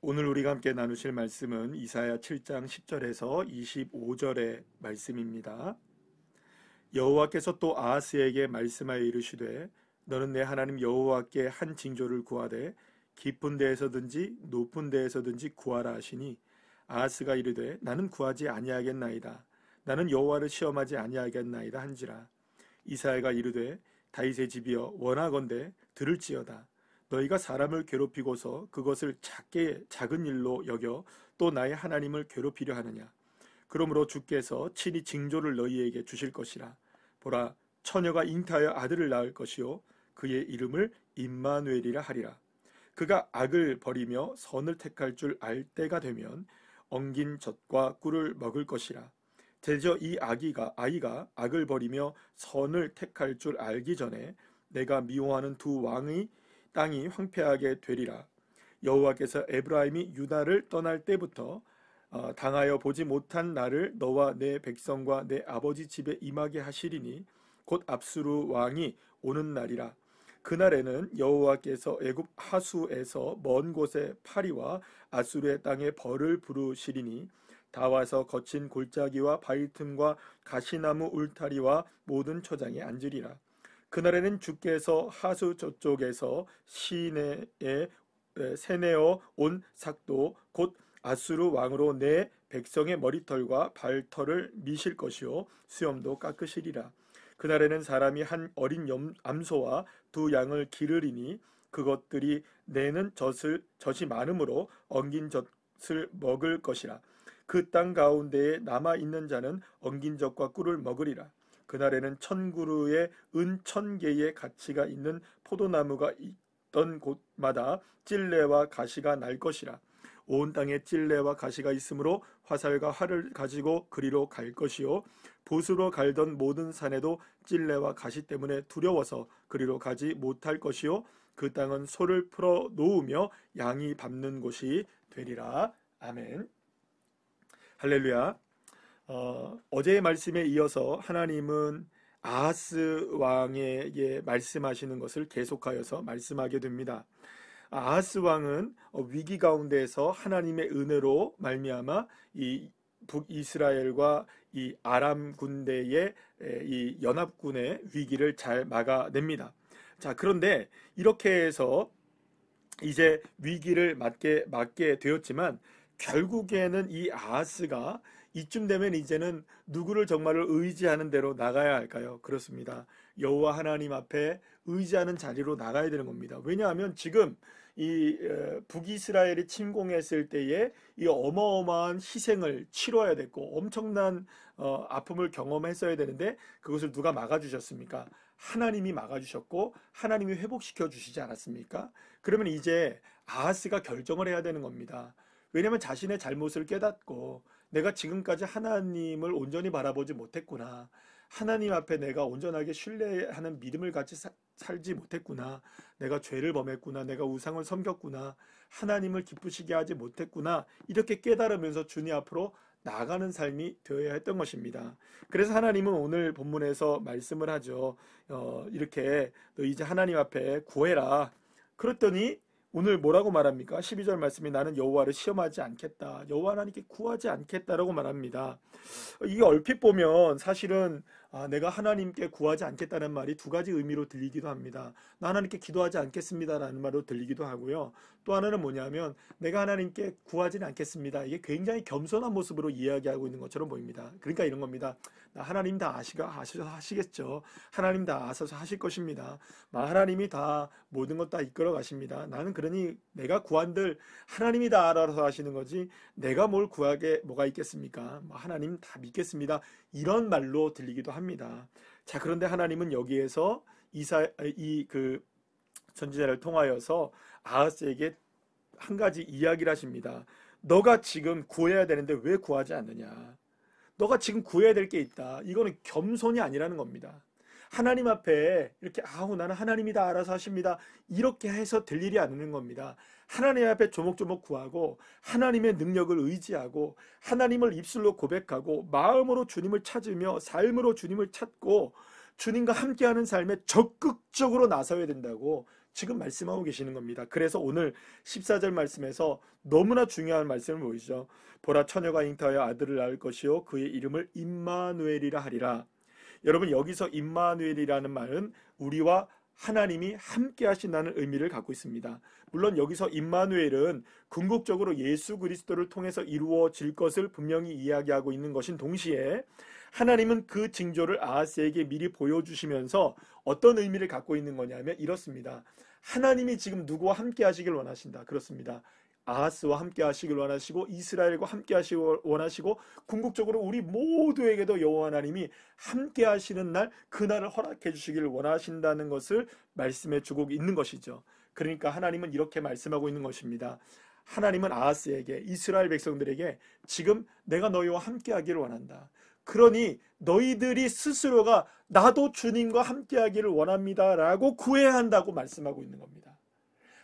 오늘 우리가 함께 나누실 말씀은 이사야 7장 10절에서 25절의 말씀입니다. 여호와께서 또 아하스에게 말씀하여 이르시되 너는 내 하나님 여호와께 한 징조를 구하되 깊은 데에서든지 높은 데에서든지 구하라 하시니 아하스가 이르되 나는 구하지 아니하겠나이다. 나는 여호와를 시험하지 아니하겠나이다 한지라. 이사야가 이르되 다윗의 집이여 원하건대 들을지어다. 너희가 사람을 괴롭히고서 그것을 작은 일로 여겨 또 나의 하나님을 괴롭히려 하느냐. 그러므로 주께서 친히 징조를 너희에게 주실 것이라. 보라, 처녀가 잉타하여 아들을 낳을 것이요 그의 이름을 임마누엘이라 하리라. 그가 악을 버리며 선을 택할 줄 알 때가 되면 엉긴 젖과 꿀을 먹을 것이라. 대저 이 아이가 악을 버리며 선을 택할 줄 알기 전에 내가 미워하는 두 왕의 땅이 황폐하게 되리라. 여호와께서 에브라임이 유다를 떠날 때부터 당하여 보지 못한 나를 너와 내 백성과 내 아버지 집에 임하게 하시리니 곧 압수르 왕이 오는 날이라. 그날에는 여호와께서 애굽 하수에서 먼 곳에 파리와 아수르의 땅에 벌을 부르시리니 다 와서 거친 골짜기와 바위 틈과 가시나무 울타리와 모든 초장에 앉으리라. 그날에는 주께서 하수 저쪽에서 시내에 세내어 온 삭도 곧 아수르 왕으로 내 백성의 머리털과 발털을 미실 것이요 수염도 깎으시리라. 그날에는 사람이 한 어린 암소와 두 양을 기르리니 그것들이 내는 젖이 많으므로 엉긴 젖을 먹을 것이라. 그 땅 가운데에 남아 있는 자는 엉긴 젖과 꿀을 먹으리라. 그날에는 1000그루의 은 1000개의 가치가 있는 포도나무가 있던 곳마다 찔레와 가시가 날 것이라. 온 땅에 찔레와 가시가 있으므로 화살과 활을 가지고 그리로 갈 것이요 봇으로 갈던 모든 산에도 찔레와 가시 때문에 두려워서 그리로 가지 못할 것이요 그 땅은 소를 풀어 놓으며 양이 밟는 곳이 되리라. 아멘. 할렐루야. 어제의 말씀에 이어서 하나님은 아하스 왕에게 말씀하시는 것을 계속하여서 말씀하게 됩니다. 아하스 왕은 위기 가운데에서 하나님의 은혜로 말미암아 이 북이스라엘과 이 아람 군대의 이 연합군의 위기를 잘 막아냅니다. 자, 그런데 이렇게 해서 이제 위기를 맞게 되었지만 결국에는 이 아하스가 이쯤 되면 이제는 누구를 정말로 의지하는 대로 나가야 할까요? 그렇습니다. 여호와 하나님 앞에 의지하는 자리로 나가야 되는 겁니다. 왜냐하면 지금 이 북이스라엘이 침공했을 때에 이 어마어마한 희생을 치러야 됐고 엄청난 아픔을 경험했어야 되는데 그것을 누가 막아주셨습니까? 하나님이 막아주셨고 하나님이 회복시켜 주시지 않았습니까? 그러면 이제 아하스가 결정을 해야 되는 겁니다. 왜냐하면 자신의 잘못을 깨닫고 내가 지금까지 하나님을 온전히 바라보지 못했구나. 하나님 앞에 내가 온전하게 신뢰하는 믿음을 같이 살지 못했구나. 내가 죄를 범했구나. 내가 우상을 섬겼구나. 하나님을 기쁘시게 하지 못했구나. 이렇게 깨달으면서 주님 앞으로 나아가는 삶이 되어야 했던 것입니다. 그래서 하나님은 오늘 본문에서 말씀을 하죠. 이렇게 너 이제 하나님 앞에 구해라. 그랬더니 오늘 뭐라고 말합니까? 12절 말씀이 나는 여호와를 시험하지 않겠다. 여호와 하나님께 구하지 않겠다라고 말합니다. 이게 얼핏 보면 사실은 내가 하나님께 구하지 않겠다는 말이 두 가지 의미로 들리기도 합니다. 나 하나님께 기도하지 않겠습니다라는 말로 들리기도 하고요. 또 하나는 뭐냐면 내가 하나님께 구하지는 않겠습니다. 이게 굉장히 겸손한 모습으로 이야기하고 있는 것처럼 보입니다. 그러니까 이런 겁니다. 나 하나님 다 아셔서 하시겠죠. 하나님 다 아셔서 하실 것입니다. 하나님이 다 모든 것 다 이끌어 가십니다. 나는 그러니 내가 구한들 하나님이 다 알아서 하시는 거지 내가 뭘 구하게 뭐가 있겠습니까? 하나님 다 믿겠습니다. 이런 말로 들리기도 합니다. 자, 그런데 하나님은 여기에서 그 선지자를 통하여서 아하스에게 한 가지 이야기를 하십니다. 너가 지금 구해야 되는데 왜 구하지 않느냐? 너가 지금 구해야 될 게 있다. 이거는 겸손이 아니라는 겁니다. 하나님 앞에 이렇게 나는 하나님이 다 알아서 하십니다. 이렇게 해서 될 일이 아니는 겁니다. 하나님 앞에 조목조목 구하고 하나님의 능력을 의지하고 하나님을 입술로 고백하고 마음으로 주님을 찾으며 삶으로 주님을 찾고 주님과 함께하는 삶에 적극적으로 나서야 된다고 지금 말씀하고 계시는 겁니다. 그래서 오늘 14절 말씀에서 너무나 중요한 말씀을 보이죠. 보라, 처녀가 잉태하여 아들을 낳을 것이요 그의 이름을 임마누엘이라 하리라. 여러분, 여기서 임마누엘이라는 말은 우리와 하나님이 함께 하신다는 의미를 갖고 있습니다. 물론 여기서 임마누엘은 궁극적으로 예수 그리스도를 통해서 이루어질 것을 분명히 이야기하고 있는 것인 동시에 하나님은 그 징조를 아하스에게 미리 보여주시면서 어떤 의미를 갖고 있는 거냐면 이렇습니다. 하나님이 지금 누구와 함께 하시길 원하신다. 그렇습니다. 아하스와 함께 하시길 원하시고 이스라엘과 함께 하시길 원하시고 궁극적으로 우리 모두에게도 여호와 하나님이 함께 하시는 날, 그날을 허락해 주시기를 원하신다는 것을 말씀해 주고 있는 것이죠. 그러니까 하나님은 이렇게 말씀하고 있는 것입니다. 하나님은 아하스에게, 이스라엘 백성들에게 지금 내가 너희와 함께 하기를 원한다. 그러니 너희들이 스스로가 나도 주님과 함께 하기를 원합니다 라고 구해야 한다고 말씀하고 있는 겁니다.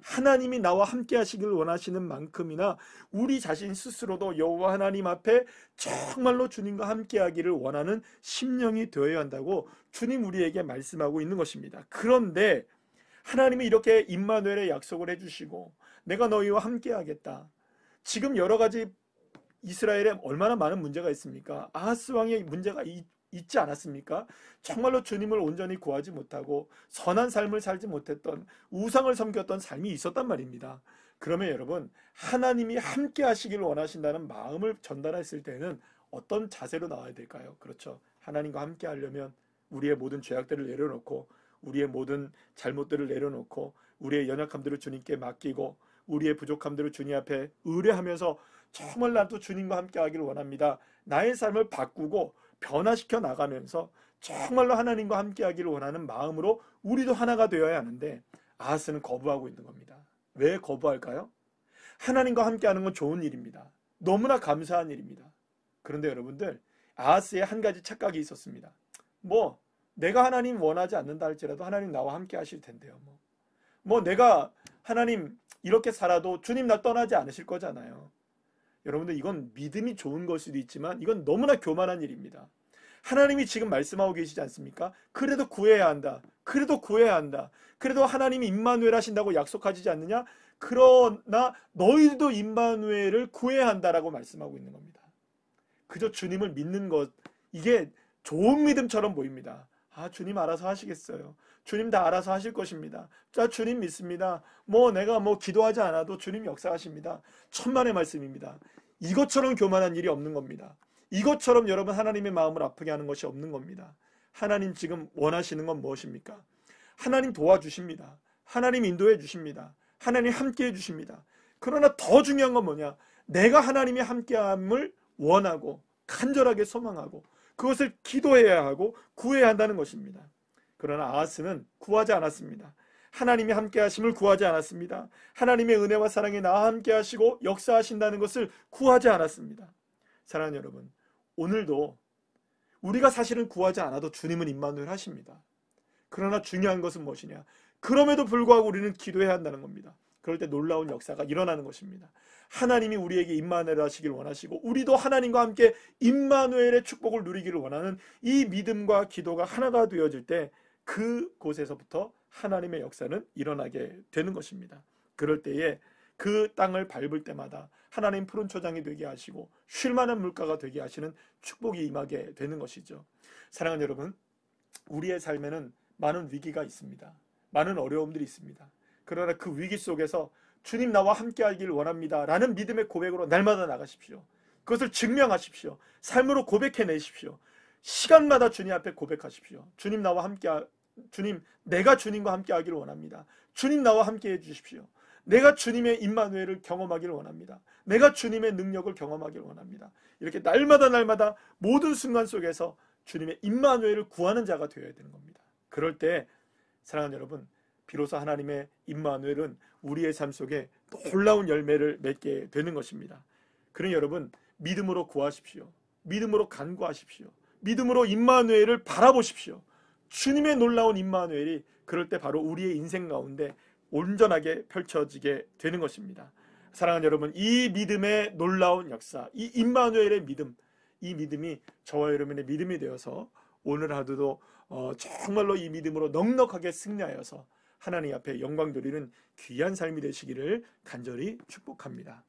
하나님이 나와 함께 하시길 원하시는 만큼이나 우리 자신 스스로도 여호와 하나님 앞에 정말로 주님과 함께 하기를 원하는 심령이 되어야 한다고 주님 우리에게 말씀하고 있는 것입니다. 그런데 하나님이 이렇게 임마누엘의 약속을 해주시고 내가 너희와 함께 하겠다. 지금 여러 가지 이스라엘에 얼마나 많은 문제가 있습니까? 아하스 왕의 문제가 있지 않았습니까? 정말로 주님을 온전히 구하지 못하고 선한 삶을 살지 못했던, 우상을 섬겼던 삶이 있었단 말입니다. 그러면 여러분, 하나님이 함께 하시길 원하신다는 마음을 전달했을 때는 어떤 자세로 나와야 될까요? 그렇죠. 하나님과 함께 하려면 우리의 모든 죄악들을 내려놓고, 우리의 모든 잘못들을 내려놓고, 우리의 연약함들을 주님께 맡기고, 우리의 부족함들을 주님 앞에 의뢰하면서 정말 나도 주님과 함께 하기를 원합니다. 나의 삶을 바꾸고 변화시켜 나가면서 정말로 하나님과 함께 하기를 원하는 마음으로 우리도 하나가 되어야 하는데 아하스는 거부하고 있는 겁니다. 왜 거부할까요? 하나님과 함께 하는 건 좋은 일입니다. 너무나 감사한 일입니다. 그런데 여러분들, 아하스의 한 가지 착각이 있었습니다. 내가 하나님 원하지 않는다 할지라도 하나님 나와 함께 하실 텐데요. 내가 하나님 이렇게 살아도 주님 나 떠나지 않으실 거잖아요. 여러분들, 이건 믿음이 좋은 걸 수도 있지만 이건 너무나 교만한 일입니다. 하나님이 지금 말씀하고 계시지 않습니까? 그래도 구해야 한다. 그래도 구해야 한다. 그래도 하나님이 임마누엘 하신다고 약속하지 않느냐? 그러나 너희도 임마누엘을 구해야 한다라고 말씀하고 있는 겁니다. 그저 주님을 믿는 것, 이게 좋은 믿음처럼 보입니다. 주님 알아서 하시겠어요. 주님 다 알아서 하실 것입니다. 자, 주님 믿습니다. 내가 기도하지 않아도 주님 역사하십니다. 천만의 말씀입니다. 이것처럼 교만한 일이 없는 겁니다. 이것처럼 여러분 하나님의 마음을 아프게 하는 것이 없는 겁니다. 하나님 지금 원하시는 건 무엇입니까? 하나님 도와주십니다. 하나님 인도해 주십니다. 하나님 함께해 주십니다. 그러나 더 중요한 건 뭐냐? 내가 하나님의 함께함을 원하고 간절하게 소망하고 그것을 기도해야 하고 구해야 한다는 것입니다. 그러나 아하스는 구하지 않았습니다. 하나님이 함께 하심을 구하지 않았습니다. 하나님의 은혜와 사랑이 나와 함께 하시고 역사하신다는 것을 구하지 않았습니다. 사랑하는 여러분, 오늘도 우리가 사실은 구하지 않아도 주님은 임마누엘 하십니다. 그러나 중요한 것은 무엇이냐? 그럼에도 불구하고 우리는 기도해야 한다는 겁니다. 그럴 때 놀라운 역사가 일어나는 것입니다. 하나님이 우리에게 임마누엘 하시길 원하시고 우리도 하나님과 함께 임마누엘의 축복을 누리기를 원하는 이 믿음과 기도가 하나가 되어질 때 그곳에서부터 하나님의 역사는 일어나게 되는 것입니다. 그럴 때에 그 땅을 밟을 때마다 하나님 푸른 초장이 되게 하시고 쉴만한 물가가 되게 하시는 축복이 임하게 되는 것이죠. 사랑하는 여러분, 우리의 삶에는 많은 위기가 있습니다. 많은 어려움들이 있습니다. 그러나 그 위기 속에서 주님 나와 함께 하기를 원합니다 라는 믿음의 고백으로 날마다 나가십시오. 그것을 증명하십시오. 삶으로 고백해내십시오. 시간마다 주님 앞에 고백하십시오. 주님 나와 함께 주님, 내가 주님과 함께 하기를 원합니다. 주님 나와 함께 해주십시오. 내가 주님의 임마누엘을 경험하기를 원합니다. 내가 주님의 능력을 경험하기를 원합니다. 이렇게 날마다 모든 순간 속에서 주님의 임마누엘을 구하는 자가 되어야 되는 겁니다. 그럴 때 사랑하는 여러분, 비로소 하나님의 임마누엘은 우리의 삶 속에 놀라운 열매를 맺게 되는 것입니다. 그러니 여러분, 믿음으로 구하십시오. 믿음으로 간구하십시오. 믿음으로 임마누엘을 바라보십시오. 주님의 놀라운 임마누엘이 그럴 때 바로 우리의 인생 가운데 온전하게 펼쳐지게 되는 것입니다. 사랑하는 여러분, 이 믿음의 놀라운 역사, 이 임마누엘의 믿음, 이 믿음이 저와 여러분의 믿음이 되어서 오늘 하루도 정말로 이 믿음으로 넉넉하게 승리하여서 하나님 앞에 영광 돌리는 귀한 삶이 되시기를 간절히 축복합니다.